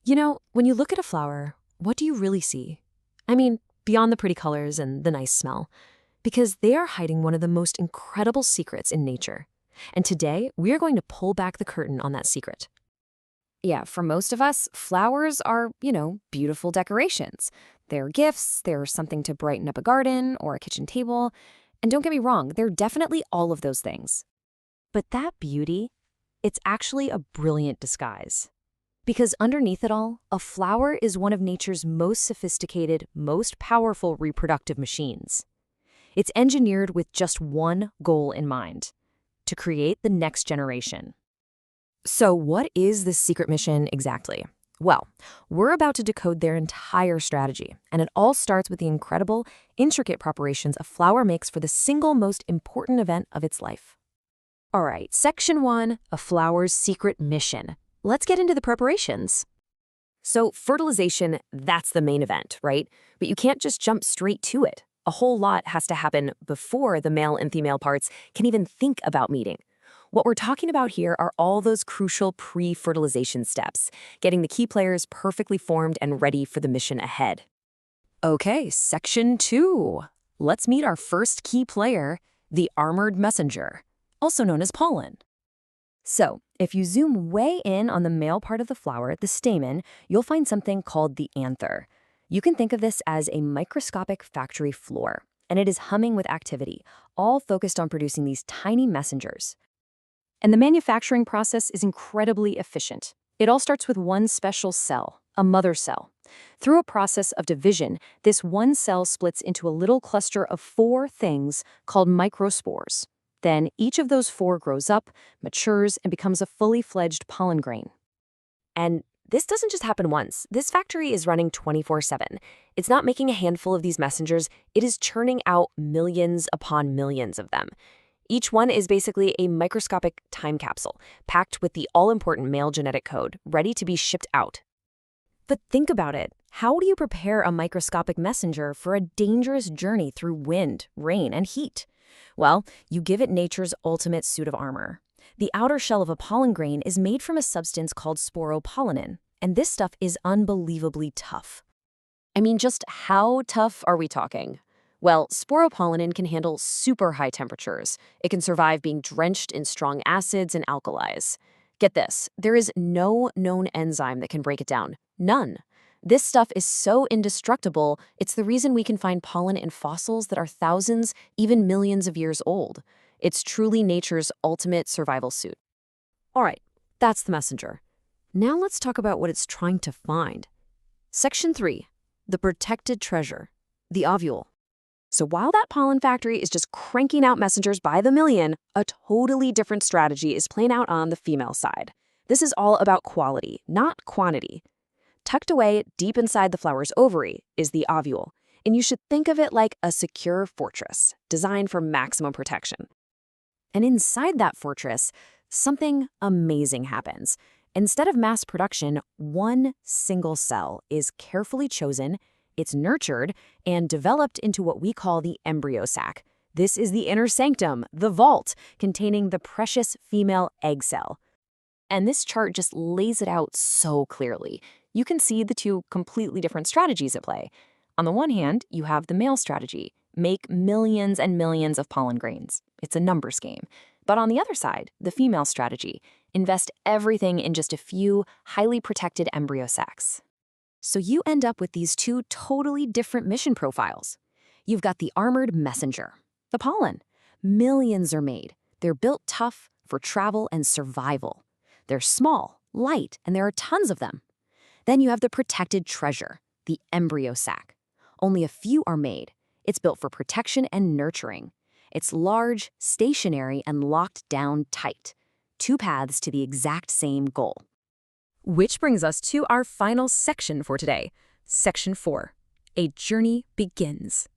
When you look at a flower, what do you really see? I mean, beyond the pretty colors and the nice smell, because they are hiding one of the most incredible secrets in nature. And today, we are going to pull back the curtain on that secret. Yeah, for most of us, flowers are, beautiful decorations. They're gifts, they're something to brighten up a garden or a kitchen table. And don't get me wrong, they're definitely all of those things. But that beauty, it's actually a brilliant disguise. Because underneath it all, a flower is one of nature's most sophisticated, most powerful reproductive machines. It's engineered with just one goal in mind: to create the next generation. So what is this secret mission exactly? Well, we're about to decode their entire strategy, and it all starts with the incredible, intricate preparations a flower makes for the single most important event of its life. All right, Section 1, a flower's secret mission. Let's get into the preparations. So fertilization, that's the main event, right? But you can't just jump straight to it. A whole lot has to happen before the male and female parts can even think about meeting. What we're talking about here are all those crucial pre-fertilization steps, getting the key players perfectly formed and ready for the mission ahead. Okay, Section 2. Let's meet our first key player, the armored messenger, also known as pollen. So, if you zoom way in on the male part of the flower, the stamen, you'll find something called the anther. You can think of this as a microscopic factory floor, and it is humming with activity, all focused on producing these tiny messengers. And the manufacturing process is incredibly efficient. It all starts with one special cell, a mother cell. Through a process of division, this one cell splits into a little cluster of 4 things called microspores. Then each of those 4 grows up, matures, and becomes a fully fledged pollen grain. And this doesn't just happen once. This factory is running 24/7. It's not making a handful of these messengers, it is churning out millions upon millions of them. Each one is basically a microscopic time capsule, packed with the all-important male genetic code, ready to be shipped out. But think about it. How do you prepare a microscopic messenger for a dangerous journey through wind, rain, and heat? Well, you give it nature's ultimate suit of armor. The outer shell of a pollen grain is made from a substance called sporopolinin, and this stuff is unbelievably tough. I mean, just how tough are we talking? Well, sporopolinin can handle super high temperatures. It can survive being drenched in strong acids and alkalis. Get this, there is no known enzyme that can break it down. None. This stuff is so indestructible, it's the reason we can find pollen in fossils that are thousands, even millions of years old. It's truly nature's ultimate survival suit. All right, that's the messenger. Now let's talk about what it's trying to find. Section 3, the protected treasure, the ovule. So while that pollen factory is just cranking out messengers by the million, a totally different strategy is playing out on the female side. This is all about quality, not quantity. Tucked away deep inside the flower's ovary is the ovule, and you should think of it like a secure fortress designed for maximum protection. And inside that fortress, something amazing happens. Instead of mass production, one single cell is carefully chosen, it's nurtured, and developed into what we call the embryo sac. This is the inner sanctum, the vault, containing the precious female egg cell. And this chart just lays it out so clearly. You can see the 2 completely different strategies at play. On the one hand, you have the male strategy, make millions and millions of pollen grains. It's a numbers game. But on the other side, the female strategy, invest everything in just a few highly protected embryo sacs. So you end up with these 2 totally different mission profiles. You've got the armored messenger, the pollen. Millions are made. They're built tough for travel and survival. They're small, light, and there are tons of them. Then you have the protected treasure, the embryo sac. Only a few are made. It's built for protection and nurturing. It's large, stationary, and locked down tight. 2 paths to the exact same goal. Which brings us to our final section for today, Section 4. A journey begins.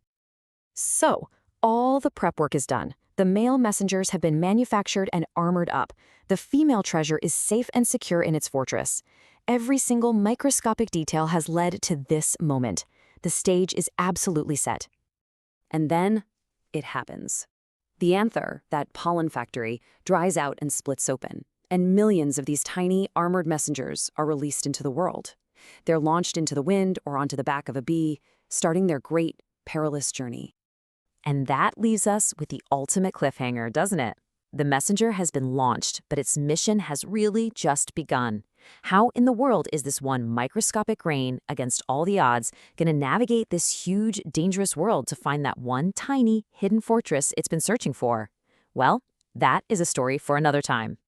So, all the prep work is done. The male messengers have been manufactured and armored up. The female treasure is safe and secure in its fortress. Every single microscopic detail has led to this moment. The stage is absolutely set. And then, it happens. The anther, that pollen factory, dries out and splits open, and millions of these tiny, armored messengers are released into the world. They're launched into the wind or onto the back of a bee, starting their great, perilous journey. And that leaves us with the ultimate cliffhanger, doesn't it? The messenger has been launched, but its mission has really just begun. How in the world is this one microscopic grain, against all the odds, going to navigate this huge, dangerous world to find that one tiny, hidden fortress it's been searching for? Well, that is a story for another time.